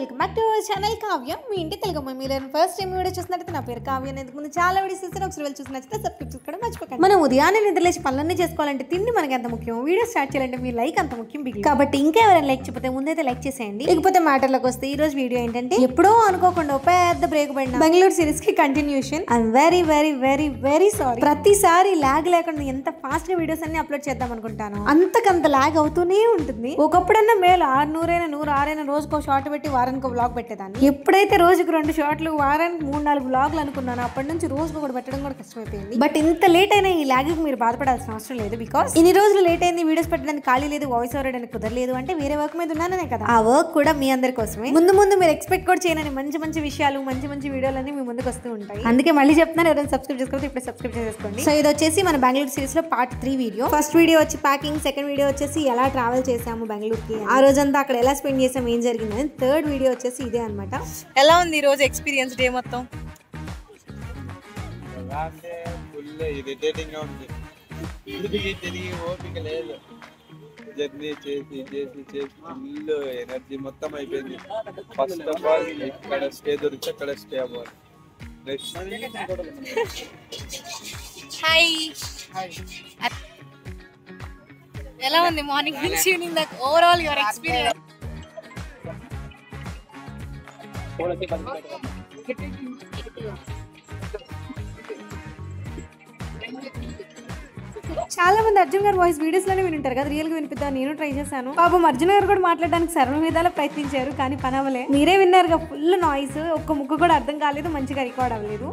Welcome back to our channel Kavya మీ ఇంటి Telugu mummy. మీరు ఫస్ట్ టైం వీడియో చూసినట్లయితే నా పేరు కావ్య. అనేది ముందు చాలా వీడియోస్ చూస్తే ఒకసారి వెళ్ళి చూసి నచ్చితే సబ్స్క్రైబ్ చేసుకోవడం మర్చిపోకండి. మనం ఉదయాన్నే నిద్రలేసి పనులన్నీ చేసుకోవాలంటే తిండి మనకి ఎంత ముఖ్యం, వీడియో స్టార్ట్ చేయాలంటే మీ లైక్ అంత ముఖ్యం. కాబట్టి ఇంకా ఎవరైనా లైక్ చెప్పితే ముందైతే లైక్ చేసేయండి. లేకపోతే మ్యాటర్లోకి వస్తే ఈ రోజు వీడియో ఏంటంటే ఎప్పుడో అనుకోకుండా పెద్ద బ్రేక్ పడిన బెంగళూరు సిరీస్ కి continuation. I'm very very very very sorry. ప్రతిసారి లాగ్ లేకుండా ఎంత ఫాస్ట్ గా వీడియోస్ అన్ని అప్లోడ్ చేద్దాం అనుకుంటాను, అంతకంత లాగ్ అవుతూనే ఉంటుంది. ఒకప్పుడన్నా మేలు 600 100 రోజుకో షార్ట్ పెట్టి వారానికి బ్లాగ్ పెట్టేదాన్ని. ఎప్పుడైతే రోజుకు 2 షార్ట్లు వారానికి 3-4 బ్లాగ్లు అనుకున్నాను, అప్పటి నుంచి రోజుకు కూడా పెట్టడం కూడా కష్టమైపోయింది. బట్ ఇంత లేట్ అయినా ఈ లాగ్ కి మీరు బాధపడాల్సిన అవసరం లేదు. బికాస్ ఇన్ని రోజులు లేట్ అయింది, వీడియోస్ పెట్టడానికి ఖాళీ లేదు, వాయిస్ ఓవర్ చేయడానికి కుదరలేదు అంటే వేరే వర్క్ మీద ఉన్నాననే కదా. ఆ వర్క్ కూడా మీ అందరి కోసమే. ముందు మీరు ఎక్స్పెక్ట్ కూడా చేయని మంచి విషయాలు, మంచి వీడియోలన్నీ మీ ముందుకు వస్తూ ఉంటాయి. అందుకే మళ్ళీ చెప్తున్నాను, ఎవరైనా సబ్స్క్రైబ్ చేసుకోవాలి ఇప్పుడు సబ్స్క్రైబ్ చేసుకోండి. సో ఇది వచ్చేసి మన బెంగళూరు సిరీస్ లో పార్ట్ 3 వీడియో. ఫస్ట్ వీడియో వచ్చి ప్యాకింగ్, సెకండ్ వీడియో వచ్చేసి ఎలా ట్రావెల్ చేసాము బెంగళూరుకి, ఆ రోజంతా అక్కడ ఎలా స్పెండ్ చేసాము, ఏం జరిగిందని. థర్డ్ వీడియో వచ్చేసి ఇదే అనమాట. ఎలా ఉంది ఈ రోజు ఎక్స్పీరియన్స్ డే మొత్తం? జర్నీ చేసి ఫుల్ ఎనర్జీ మొత్తం అయిపోయింది. ఫస్ట్ ఆఫ్ ఆల్ ఇక్కడ స్టే దొరికితే అక్కడ స్టే అవ్వాలి. హాయ్, ఎలా ఉంది మార్నింగ్ నుంచి ఈవినింగ్ దాకా ఓవరాల్ యువర్ ఎక్స్పీరియన్స్? చాలా మంది అర్జున్ గారు వాయిస్ వీడియోస్ లోనే వింటారు కదా, రియల్ గా వినిపిద్దాం నేను ట్రై చేశాను. పాపం అర్జున్ గారు కూడా మాట్లాడడానికి సర్వ విధాలా ప్రయత్నించారు, కానీ పని అవ్వలే. మీరే విన్నారుగా, ఫుల్ నాయిస్, ఒక్క ముక్క కూడా అర్థం కాలేదు, మంచిగా రికార్డ్ అవ్వలేదు.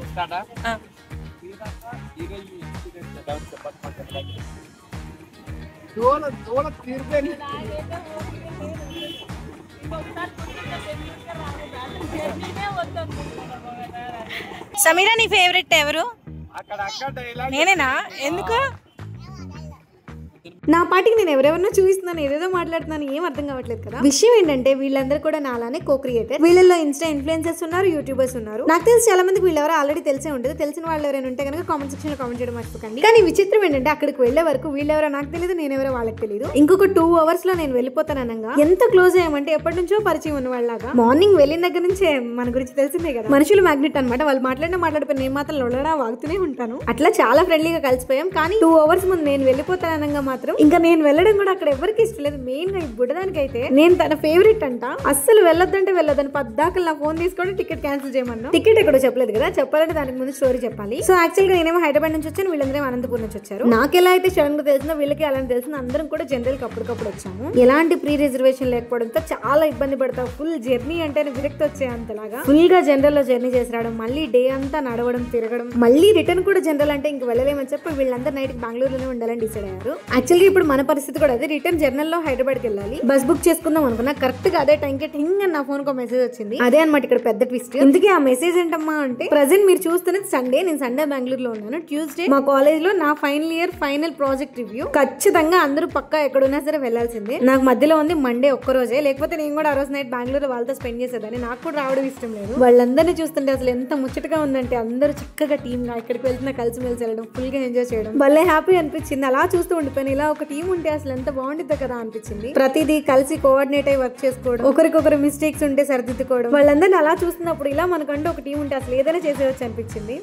సమీరా, నీ ఫేవరెట్ ఎవరు? నేనేనా? ఎందుకు? నా పాటికి నేను ఎవరెవరినో చూపిస్తున్నాను, ఏదేదో మాట్లాడుతున్నాను, ఏం అర్థం కావట్లేదు కదా. విషయం ఏంటంటే వీళ్ళందరూ కూడా నాలానే కో క్రియేటర్. వీళ్ళలో ఇన్స్టా ఇన్ఫ్లుయెన్సర్స్ ఉన్నారు, యూట్యూబర్స్ ఉన్నారు. నాకు తెలిసి చాలా మందికి వీళ్ళెవరో ఆల్రెడీ తెలిసే ఉంటుంది. తెలిసిన వాళ్ళు ఎవరైనా ఉంటే కనుక కామెంట్ సెక్షన్ లో కామెంట్ చేయడం మర్చిపోకండి. కానీ విచిత్రం ఏంటంటే అక్కడికి వెళ్లే వరకు వీళ్ళెవరో నాకు తెలియదు, నేనెవరో వాళ్ళకి తెలియదు. ఇంకొక 2 hours లో నేను వెళ్ళిపోతాననగా ఎంత క్లోజ్ అయ్యామంటే ఎప్పటి నుంచో పరిచయం ఉన్న వాళ్ళగా. మార్నింగ్ వెళ్ళిన దగ్గర నుంచే మన గురించి తెలిసిందే కదా, మనుషులు మ్యాగ్నెట్ అనమాట. వాళ్ళు మాట్లాడిపోయి నేను మాత్రం లొడడా వాగుతూనే ఉంటాను. అట్లా చాలా ఫ్రెండ్లీగా కలిసిపోయాం. కానీ 2 hours ముందు నేను వెళ్ళిపోతాననగా మాత్రం ఇంకా నేను వెళ్ళడం కూడా అక్కడ ఎవరికి ఇష్టం లేదు. మెయిన్ గా ఈ బుడ్డదానికి అయితే నేను తన ఫేవరెట్ అంట, అస్సలు వెళ్ళొద్దంటే వెళ్ళొద్దని పద్దాకలు నా ఫోన్ తీసుకొని టికెట్ క్యాన్సిల్ చేయమన్నా. టికెట్ ఎక్కడో చెప్పలేదు కదా, చెప్పాలంటే దానికి ముందు స్టోరీ చెప్పాలి. సో యాక్చువల్ గా నేనేమో హైదరాబాద్ నుంచి వచ్చాను, వీళ్ళందరూ అనంతపురం నుంచి వచ్చారు. నాకు ఎలా అయితే సడన్ గా తెలిసిందో వీళ్ళకి అలాంటి తెలిసిందో అందరం కూడా జనరల్ కి అప్పటికప్పుడు వచ్చాము. ఎలాంటి ప్రీ రిజర్వేషన్ లేకపోవడంతో చాలా ఇబ్బంది పడతాం. ఫుల్ జర్నీ అంటే విరక్తి వచ్చే అంతలాగా ఫుల్ గా జనరల్ లో జర్నీ చేసి రావడం, మళ్ళీ డే అంతా నడవడం, తిరగడం, మళ్ళీ రిటర్న్ కూడా జనరల్ అంటే ఇంక వెళ్ళలేమని చెప్పి వీళ్ళందరూ నైట్ బెంగళూరులోనే ఉండాలని డిసైడ్ అయ్యారు. యాక్చువల్గా ఇప్పుడు మన పరిస్థితి కూడా అదే, రిటర్న్ జర్నల్ లో హైదరాబాద్ కి వెళ్ళాలి. బస్ బుక్ చేసుకుందాం అనుకున్నా, కరెక్ట్ గా అదే టైం కి టింగ్ అని నా ఫోన్ కు మెసేజ్ వచ్చింది. అదే అనమాట ఇక్కడ పెద్ద ట్విస్ట్. ఇందుకే ఆ మెసేజ్ ఏంటమ్మా అంటే, ప్రెసెంట్ మీరు చూస్తున్నది సండే, నేను సండే బెంగళూరులో ఉన్నాను. ట్యూస్డే మా కాలేజ్ లో నా final year final project review. ఖచ్చితంగా అందరూ పక్కా ఎక్కడున్నా సరే వెళ్లాల్సిందే. నాకు మధ్యలో ఉంది మండే ఒక్క రోజే, లేకపోతే నేను కూడా ఆ రోజు నైట్ బెంగళూరు వాళ్ళతో స్పెండ్ చేసేదాన్ని. నాకు కూడా రావడం ఇష్టం లేదు. వాళ్ళందరినీ చూస్తుంటే అసలు ఎంత ముచ్చటగా ఉందంటే, అందరూ చక్కగా టీమ్ గా ఎక్కడికి వెళ్తున్నా కలిసిమెలిసి వెళ్ళడం, ఫుల్ గా ఎంజాయ్ చేయడం, భలే హ్యాపీ అనిపించింది. అలా చూస్తూ ఉండిపోయాను. ఇలా ఒక టీం ఉంటే అసలు ఎంత బాగుంటుంది కదా అనిపించింది. ప్రతిదీ కలిసి కోఆర్డినేట్ అయ్యి వర్క్ చేసుకోవడం, ఒకరికొకరు మిస్టేక్స్ ఉంటే సరిదిద్దుకోవడం, వాళ్ళందరినీ అలా చూస్తున్నప్పుడు ఇలా మనకంటూ ఒక టీం ఉంటే అసలు ఏదైనా చేసేవచ్చు అనిపించింది.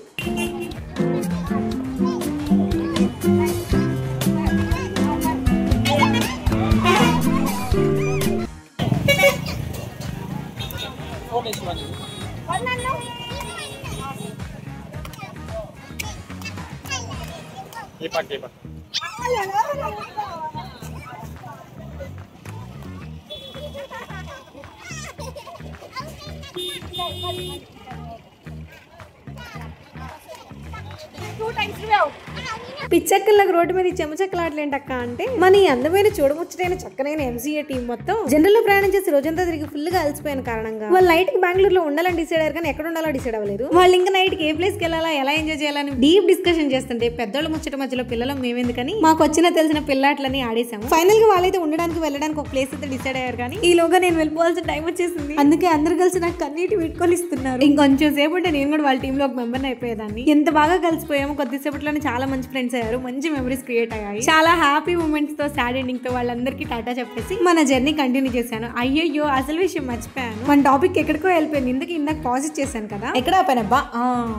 పిచ్చక్కలకు రోడ్డు మీద చెమచక్కలాట్లేంటక్క అంటే, మన ఈ అందమైన చూడముచ్చటైన చక్కనైన ఎంసీఏ టీం మొత్తం జనరల్ లో ప్రయాణం చేసి రోజంతా తిరిగి ఫుల్ గా అలసిపోయిన కారణంగా వాళ్ళు నైట్ కి బెంగళూరులో ఉండాలని డిసైడ్ అయ్యారు, కానీ ఎక్కడ ఉండాలో డిసైడ్ అవ్వలేదు. వాళ్ళు ఇంకా నైట్ కి ఏ ప్లేస్ కి వెళ్ళాలా, ఎలా ఎంజాయ్ చేయాలని డీప్ డిస్కషన్ చేస్తుంటే పెద్దోళ్ళ ముచ్చట మధ్యలో పిల్లలు మేమేందుకని మాకు వచ్చిన తెలిసిన పిల్లాట్లని ఆడేసాము. ఫైనల్ గా వాళ్ళైతే ఉండడానికి వెళ్ళడానికి ఒక ప్లేస్ అయితే డిసైడ్ అయ్యారు, కానీ ఈలోగా నేను వెళ్ళిపోవాల్సిన టైం వచ్చేసింది. అందుకే అందరు కలిసి నాకు కన్నీటి వీడ్కొని ఇస్తున్నారు. ఇంకొంచెం సేపు ఉంటే నేను కూడా వాళ్ళ టీంలో ఒక మెంబర్ అయిపోయేదాన్ని. ఎంత బాగా కలిసిపోయాము, కొద్దిసేపట్లోనే చాలా మంచి ఫ్రెండ్స్ అయ్యారు, మంచి మెమరీస్ క్రియేట్ అయ్యాయి. చాలా హ్యాపీ మూమెంట్స్ తో సాడ్ ఎండింగ్ తో వాళ్ళందరికీ టాటా చెప్పేసి మన జర్నీ కంటిన్యూ చేశాను. అయ్యయ్యో అసలు విషయం మర్చిపోయాను, మన టాపిక్ ఎక్కడికో వెళ్ళిపోయింది. ఇందాక పాజిట్ చేశాను కదా, ఎక్కడ ఆపానబ్బా,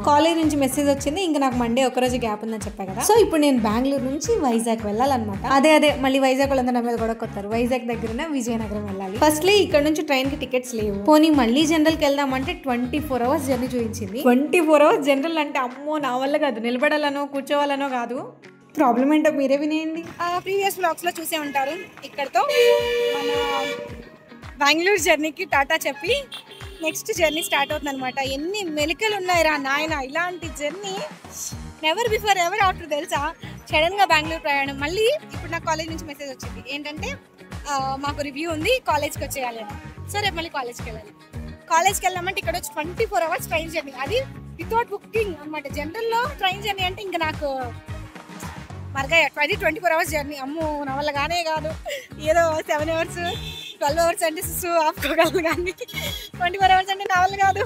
కాలేజ్ నుంచి మెసేజ్ వచ్చింది. ఇంకా నాకు మండే ఒక రోజు గ్యాప్ ఉందని చెప్పా కదా. సో ఇప్పుడు నేను బెంగళూరు నుంచి వైజాగ్ వెళ్ళాలన్నమాట. అదే మళ్ళీ వైజాగ్ వాళ్ళందరూ నా మీద కూడా కొత్తారు. వైజాగ్ దగ్గర విజయనగరం వెళ్ళాలి. ఫస్ట్లీ ఇక్కడ నుంచి ట్రైన్ కి టికెట్స్ లేవు. పోనీ మళ్ళీ జనరల్ కి వెళ్దామంటే 24 hours జర్నీ చూపించింది. 24 hours జనరల్ అంటే అమ్మో నా వల్ల కాదు, నిలబడాలనో కూర్చోవాలనో కాదు. ప్రాబ్లం ఏంటో మీరే వినేయండి. ప్రీవియస్ బ్లాగ్స్ లో చూసే ఉంటారు. ఇక్కడతో మన బెంగళూరు జర్నీకి టాటా చెప్పి నెక్స్ట్ జర్నీ స్టార్ట్ అవుతుంది అనమాట. ఎన్ని మెలికలు ఉన్నాయి రా నాయన, ఇలాంటి journey never before ever after తెలుసా. సడన్గా బెంగళూరు ప్రయాణం. మళ్ళీ ఇప్పుడు నాకు కాలేజ్ నుంచి మెసేజ్ వచ్చింది ఏంటంటే మాకు రివ్యూ ఉంది, కాలేజ్కి వచ్చేయాలి అని. సో రేపు మళ్ళీ కాలేజ్కి వెళ్ళాలి. కాలేజ్కి వెళ్ళామంటే ఇక్కడ వచ్చి 24 hours ట్రైన్ జర్నీ, అది వితౌట్ బుకింగ్ అనమాట. జనరల్లో ట్రైన్ జర్నీ అంటే ఇంకా నాకు మరగా 24 hours జర్నీ అమ్మో నా వల్ల కానే కాదు. ఏదో 7 hours 12 hours అంటే ఆపుకోగలను, కానీ 24 hours అంటే నా వల్ల కాదు.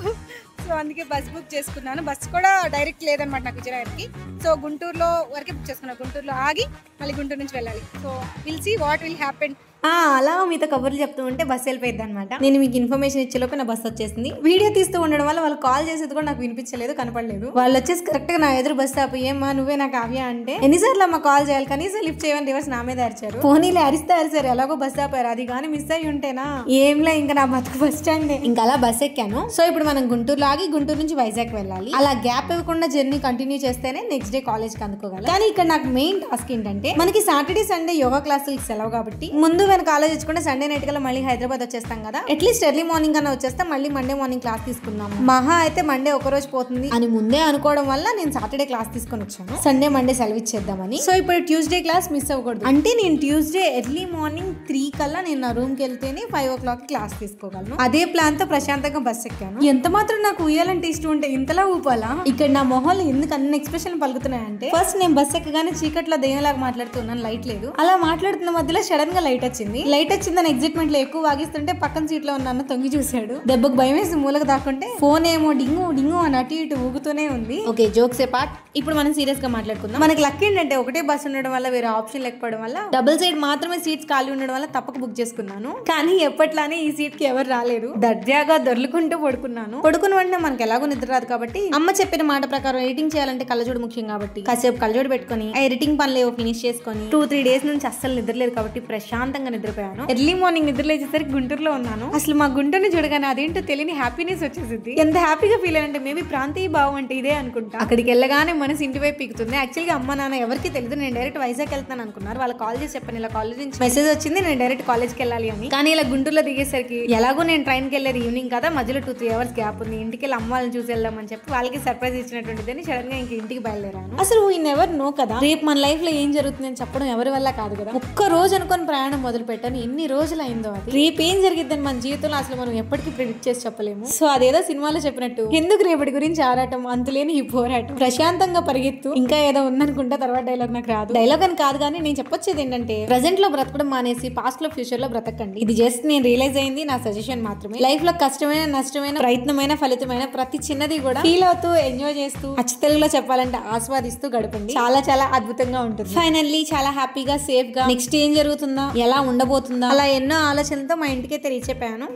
సో అందుకే బస్ బుక్ చేసుకున్నాను. బస్ కూడా డైరెక్ట్ లేదనమాట నాకు విజయనగర్కి. సో గుంటూరులో వరకే బుక్ చేసుకున్నాను. గుంటూరులో ఆగి మళ్ళీ గుంటూరు నుంచి వెళ్ళాలి. So will see what will happen. అలా మీతో కబుర్లు చెప్తూ ఉంటే బస్సు వెళ్ళిపోయింది అనమాట. నేను మీకు ఇన్ఫర్మేషన్ ఇచ్చేలోపు నా బస్సు వచ్చేసింది. వీడియో తీస్తూ ఉండడం వల్ల వాళ్ళు కాల్ చేసేది కూడా నాకు వినిపించలేదు, కనపడలేదు. వాళ్ళు వచ్చేసి కరెక్ట్ గా నా ఎదురు బస్సు ఆపి ఏమ్మా నువ్వే నా కావ్య అంటే ఎన్నిసార్లు అమ్మ కాల్ చేయాలి, కనీసం లిఫ్ట్ చేయమని రివర్స్ నా మీద అరిచారు. పోనీలే అరిస్తే అరిసారు, ఎలాగో బస్సు ఆపారు. అది కానీ మిస్ అయ్యి ఉంటేనా ఏంలే ఇంకా నా బతుకు బస్ స్టాండ్. ఇంకా అలా బస్ ఎక్కాను. సో ఇప్పుడు మనం గుంటూరులో ఆగి గుంటూరు నుంచి వైజాగ్ వెళ్ళాలి. అలా గ్యాప్ ఇవ్వకుండా జర్నీ కంటిన్యూ చేస్తేనే నెక్స్ట్ డే కాలేజ్ కి అందుకోగలం. కానీ ఇక్కడ నాకు మెయిన్ టాస్క్ ఏంటంటే మనకి సాటర్డే సండే యోగా క్లాసులకి సెలవు కాబట్టి ముందు వెనక కాలేజ్ ఇచ్చుకుంటే సండే నైట్ కల్లా మళ్ళీ హైదరాబాద్ వచ్చేస్తాం కదా. అట్లీస్ట్ ఎర్లీ మార్నింగ్ అన్న వచ్చేస్తాం, మళ్ళీ మండే మార్నింగ్ క్లాస్ తీసుకుందాం. మహా అయితే మండే ఒక రోజు పోతుంది అని ముందే అనుకోవడం వల్ల నేను సాటర్డే క్లాస్ తీసుకొని వచ్చాను. సండే మండే సెలవు ఇచ్చేద్దామని. సో ఇప్పుడు ట్యూస్డే క్లాస్ మిస్ అవ్వకూడదు అంటే నేను ట్యూస్డే ఎర్లీ మార్నింగ్ 3 కల్లా నేను నా రూమ్ కి వెళ్తేనే 5 o'clock క్లాస్ తీసుకోగలను. అదే ప్లాన్ తో ప్రశాంతంగా బస్ ఎక్కాను. ఎంత మాత్రం నాకు ఉయ్యాలంటే ఇష్టం ఉంటే ఇంతలా ఊపాలా. ఇక్కడ నా మొహాలు ఎందుకు అన్ని ఎక్స్ప్రెషన్ పలుకుతున్నాయంటే ఫస్ట్ నేను బస్ ఎక్కగానే చీకట్లో దెయ్యంలాగా మాట్లాడుతున్నాను, లైట్ లేదు. అలా మాట్లాడుతున్న మధ్యలో సడన్ గా లైట్ వచ్చింది. లైట్ వచ్చిందని ఎగ్జైట్మెంట్ లో ఎక్కువ వాగిస్తుంటే పక్కన సీట్ లో ఉన్న తొంగి చూశాడు. దెబ్బకు భయం వేసి మూలకు దాక్కుంటే ఫోన్ ఏమో డింగు డింగు అని అటు ఇటు ఊగుతూనే ఉంది. ఓకే జోక్స్ ఏ పార్ట్. ఇప్పుడు మనం సీరియస్ గా మాట్లాడుకుందాం. మనకి లక్ ఏంటంటే ఒకటే బస్ ఉండడం వల్ల వేరే ఆప్షన్ లేకపోవడం వల్ల డబుల్ సైడ్ మాత్రమే సీట్స్ ఖాళీ ఉండడం వల్ల తప్పక బుక్ చేసుకున్నాను. కానీ ఎప్పట్లానే ఈ సీట్ కి ఎవరు రాలేరు. దర్జాగా దొర్లుకుంటూ పడుకున్నాను. పడుకున్న వెంటనే మనకి ఎలాగో నిద్ర రాదు కాబట్టి అమ్మ చెప్పిన మాట ప్రకారం ఎడిటింగ్ చేయాలంటే కళ్ళజోడు ముఖ్యం కాబట్టి కాసేపు కళ్ళజోడు పెట్టుకుని ఆ ఎడిటింగ్ పనులు ఏవో ఫినిష్ చేసుకుని 2-3 days నుంచి అస్సలు నిద్రలేదు కాబట్టి ప్రశాంతంగా నిద్రపోయాను. ఎర్లీ మార్నింగ్ నిద్ర లేచేసరికి గుంటూరులో ఉన్నాను. అసలు మా గుంటూరుని చూడగానే అదేంటో తెలియని హ్యాపీనెస్ వచ్చేసింది. ఎంత హ్యాపీగా ఫీల్ అయ్యంటే మేబీ ప్రాంతీయ భావం అంటే ఇదే అనుకుంటా. అక్కడికి వెళ్ళగానే మనసు ఇంటి వైపు పీకుతుంది. యాక్చువల్గా అమ్మ నాన్న ఎవరికి తెలియదు నేను డైరెక్ట్ వైజాగ్ వెళ్తాను అనుకున్నారు. వాళ్ళు కాల్ చేసి చెప్పాను ఇలా కాలేజ్ నుంచి మెసేజ్ వచ్చింది నేను డైరెక్ట్ కాలేజ్కి వెళ్ళాలి అని. కానీ ఇలా గుంటూరులో దిగేసరికి ఎలాగో నేను ట్రైన్కి వెళ్ళేది ఈవినింగ్ కదా, మధ్యలో 2-3 hours గ్యాప్ ఉంది. ఇంటికి వెళ్ళి అమ్మ వాళ్ళని చూసి వెళ్దామని చెప్పి వాళ్ళకి సర్ప్రైజ్ ఇచ్చినటువంటిదని సడన్ గా ఇంక ఇంటికి బయలుదేరాను. అసలు వీ నెవర్ నో కదా రేపు మన లైఫ్ లో ఏం జరుగుతుంది అని చెప్పడం ఎవరి వల్ల కాదు కదా. ఒక్క రోజు అనుకుని ప్రయాణం మొదలు పెట్టాను, ఎన్ని రోజులు అయిందో. అది రేపు ఏం జరిగిద్దని మన జీవితంలో అసలు మనం ఎప్పటికీ ప్రిడిక్ట్ చేసి చెప్పలేము. సో అదేదో సినిమాలో చెప్పినట్టు ఎందుకు రేపటి గురించి ఆరాటం అంతులేని ఈ పోరాటం, ప్రశాంతంగా పరిగెత్తు ఇంకా ఏదో ఉందనుకుంటా. తర్వాత డైలాగ్ నాకు రాదు. డైలాగ్ అని కాదు కానీ నేను చెప్పొచ్చేది ఏంటంటే ప్రెసెంట్ లో బ్రతకడం మానేసి పాస్ట్ లో ఫ్యూచర్ లో బ్రతకండి. ఇది జస్ట్ నేను రియలైజ్ అయింది, నా సజెషన్ మాత్రమే. లైఫ్ లో కష్టమైన నష్టమైన ప్రయత్నమైన ఫలితమైన ప్రతి చిన్నది కూడా ఫీల్ అవుతూ ఎంజాయ్ చేస్తూ అచ్చ తెలుగులో చెప్పాలంటే ఆస్వాదిస్తూ గడపండి. చాలా చాలా అద్భుతంగా ఉంటుంది. ఫైనల్లీ చాలా హ్యాపీగా సేఫ్ గా నెక్స్ట్ ఏం జరుగుతుందా ఎలా ఉండబోతుందా అలా ఎన్నో ఆలోచనలతో మా ఇంటికైతే రీచ్ అయిపోయాను.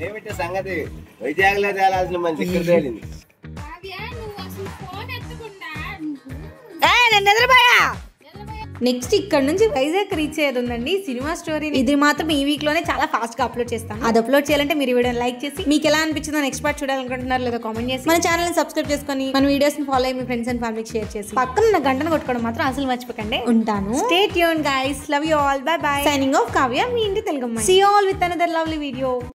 ఏమిటి సంగతి వైజాగ్ లో తేలాల్సిన మంచి ఇక్కడ తేలింది. నెక్స్ట్ ఇక్కడ నుంచి వైజాగ్ రీచ్ అయ్యేది ఉందండి సినిమా స్టోరీ. ఇది మాత్రం ఈ వీక్ లోనే చాలా ఫాస్ట్ గా అప్లోడ్ చేస్తాను. అది అప్లోడ్ చేయాలంటే మీరు వీడియోని లైక్ చేసి మీకు ఎలా అనిపించిందో నెక్స్ట్ పార్ట్ చూడాలనుకుంటున్నారు లేదా కామెంట్ చేసి మన ఛానల్ ని సబ్స్క్రైబ్ చేసుకొని మన వీడియోస్ ని ఫాలో అయ్యి మీ ఫ్రెండ్స్ అండ్ ఫ్యామిలీకి షేర్ చేసి పక్కన గంటను కొట్టుకోవడం మాత్రం అసలు మర్చిపోకండి. ఉంటాను. Stay tune guys, love you all, bye bye. Signing off Kavya, మీ ఇంటి తెలుగమ్మాయి. See you all with another lovely video.